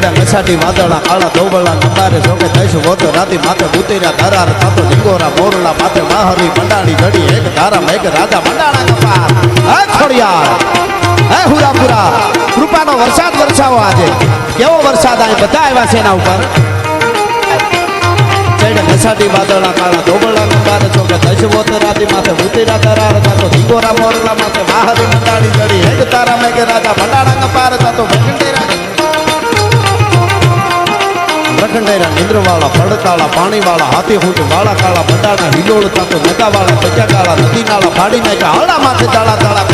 ચડ્યા મસાટી વાદળા કાળા ધોબળા નંબારે જોકે થઈશું વોતો રાતી માથે ઉતર્યા ધરાર થાતો ઢીંગોરા મોરલા માથે માહરી મંડાણી જડી એક ધારા મેઘ રાજા મંડાણા કપાર હે ખોડિયાર હે હુરાપુરા કૃપાનો વરસાદ વરસાવો આજે કેવો વરસાદ આ બધા આવ્યા છે એના ઉપર ચડ્યા મસાટી વાદળા કાળા ધોબળા નંબારે જોકે થઈશું વોતો રાતી માથે ઉતર્યા ધરાર થાતો ઢીંગોરા મોરલા માથે માહરી મંડાણી જડી એક ધારા મેઘ રાજા મંડાણા કપાર થાતો પ્રખંડેરા નિંદ્રવાળા પડતાળા પાણીવાળા હાથી હૂંટ વાળા કાળા બંડાણા હિલોળ તાતો નગાવાળા પચા કાળા નદી નાળા ફાડી નાખ્યા હળા માથે તાળા તાળા